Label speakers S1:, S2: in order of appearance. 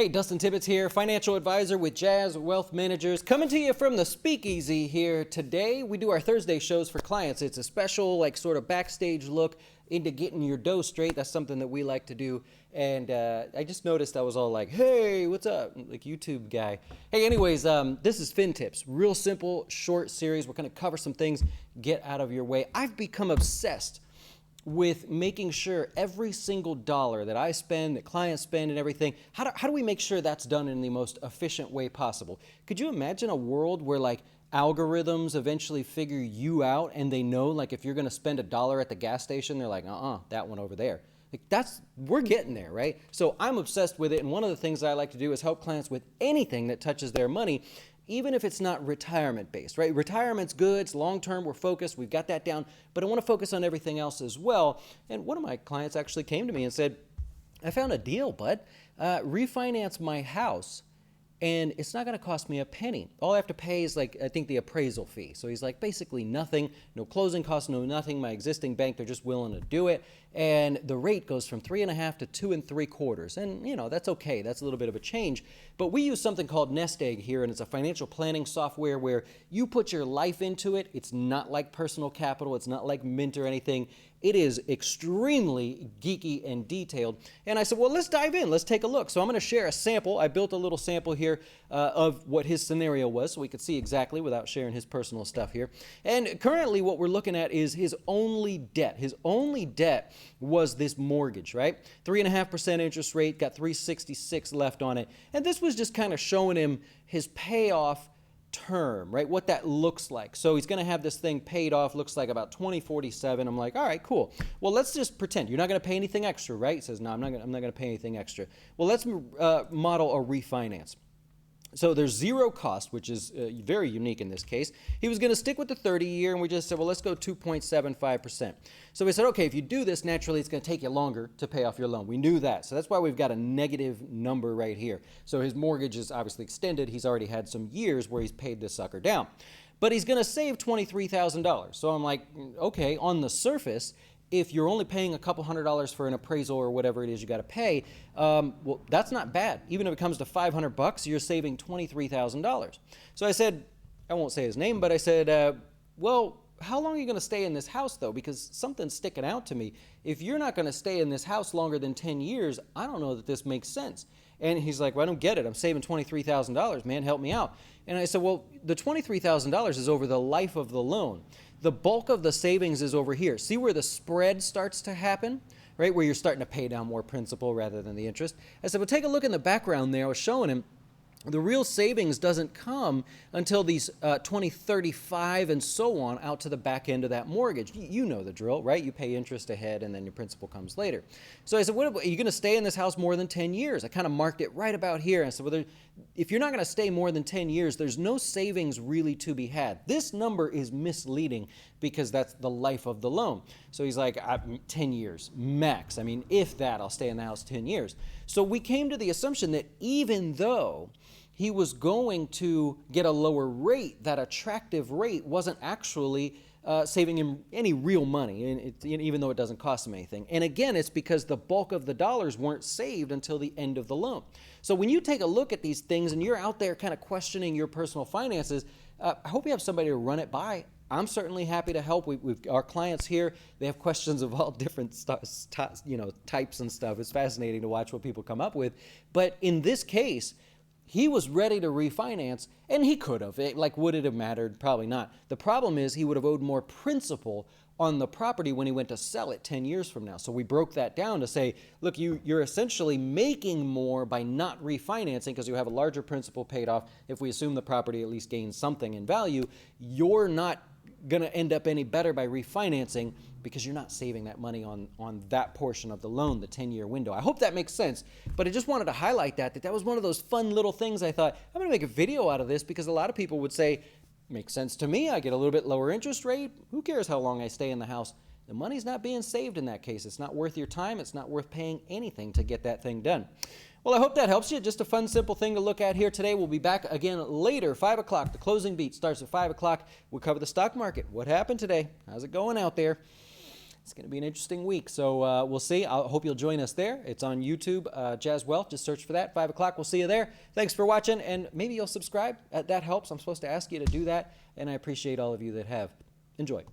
S1: Hey, Dustin Tibbetts here, financial advisor with Jazz Wealth Managers, coming to you from the Speakeasy here today. We do our Thursday shows for clients. It's a special, sort of backstage look into getting your dough straight. That's something that we like to do. And I just noticed I was all like, hey, what's up? Like YouTube guy. Hey, anyways, this is Fin Tips. Real simple, short series. We're going to cover some things, get out of your way. I've become obsessed with making sure every single dollar that I spend, that clients spend and everything, how do we make sure that's done in the most efficient way possible? Could you imagine a world where algorithms eventually figure you out and they know if you're gonna spend $1 at the gas station, they're like, that one over there. We're getting there, right? So I'm obsessed with it, and one of the things that I like to do is help clients with anything that touches their money, even if it's not retirement-based, right? Retirement's good, it's long-term, we're focused, we've got that down, but I want to focus on everything else as well. And one of my clients actually came to me and said, I found a deal, bud. Refinance my house, and it's not going to cost me a penny. All I have to pay is I think the appraisal fee. So he's like, basically nothing, no closing costs, no nothing. My existing bank, they're just willing to do it. And the rate goes from 3.5 to 2 3/4. And that's okay. That's a little bit of a change. But we use something called Nest Egg here, and it's a financial planning software where you put your life into it. It's not like Personal Capital. It's not like Mint or anything. It is extremely geeky and detailed. And I said, well, let's dive in. Let's take a look. So I'm going to share a sample. I built a little sample here of what his scenario was so we could see exactly without sharing his personal stuff here. And currently what we're looking at is his only debt. His only debt was this mortgage, right? 3.5% interest rate, got 366 left on it. And this was just kind of showing him his payoff term, right? What that looks like. So he's going to have this thing paid off, looks like about 2047. I'm like, all right, cool. Well, let's just pretend you're not going to pay anything extra, right? He says, no, I'm not going to pay anything extra. Well, let's model a refinance. So there's zero cost, which is very unique in this case. He was going to stick with the 30-year, and we just said, well, let's go 2.75%. So we said, okay, if you do this, naturally it's going to take you longer to pay off your loan. We knew that. So that's why we've got a negative number right here. So his mortgage is obviously extended. He's already had some years where he's paid this sucker down. But he's going to save $23,000. So I'm like, okay, on the surface, if you're only paying a couple $100s for an appraisal or whatever it is you got to pay, well, that's not bad. Even if it comes to $500, you're saving $23,000. So I said, I won't say his name, but I said, well, how long are you going to stay in this house, though? Because something's sticking out to me. If you're not going to stay in this house longer than 10 years, I don't know that this makes sense. And he's like, well, I don't get it. I'm saving $23,000, man. Help me out. And I said, well, the $23,000 is over the life of the loan. The bulk of the savings is over here. See where the spread starts to happen, right? Where you're starting to pay down more principal rather than the interest. I said, well, take a look in the background there. I was showing him the real savings doesn't come until these 2035 and so on out to the back end of that mortgage. You know the drill, right? You pay interest ahead and then your principal comes later. So I said, what, are you going to stay in this house more than 10 years? I kind of marked it right about here. I said, well, if you're not going to stay more than 10 years, there's no savings really to be had. This number is misleading because that's the life of the loan. So he's like, 10 years max. I mean, if that, I'll stay in the house 10 years. So we came to the assumption that even though he was going to get a lower rate, that attractive rate wasn't actually saving him any real money, and even though it doesn't cost him anything. And again, it's because the bulk of the dollars weren't saved until the end of the loan. So when you take a look at these things and you're out there kind of questioning your personal finances, I hope you have somebody to run it by. I'm certainly happy to help. We've our clients here, they have questions of all different types and stuff. It's fascinating to watch what people come up with. But in this case, he was ready to refinance, and he could have. Would it have mattered? Probably not. The problem is he would have owed more principal on the property when he went to sell it 10 years from now. So we broke that down to say, look, you're essentially making more by not refinancing because you have a larger principal paid off. If we assume the property at least gains something in value, you're not going to end up any better by refinancing because you're not saving that money on that portion of the loan, the 10-year window. I hope that makes sense, but I just wanted to highlight that was one of those fun little things. I thought, I'm going to make a video out of this because a lot of people would say, makes sense to me. I get a little bit lower interest rate. Who cares how long I stay in the house? The money's not being saved in that case. It's not worth your time. It's not worth paying anything to get that thing done. Well, I hope that helps you. Just a fun, simple thing to look at here today. We'll be back again later, 5 o'clock. The closing beat starts at 5 o'clock. We'll cover the stock market. What happened today? How's it going out there? It's going to be an interesting week. So we'll see. I hope you'll join us there. It's on YouTube, Jazz Wealth. Just search for that. 5 o'clock. We'll see you there. Thanks for watching, and maybe you'll subscribe. That helps. I'm supposed to ask you to do that, and I appreciate all of you that have. Enjoy.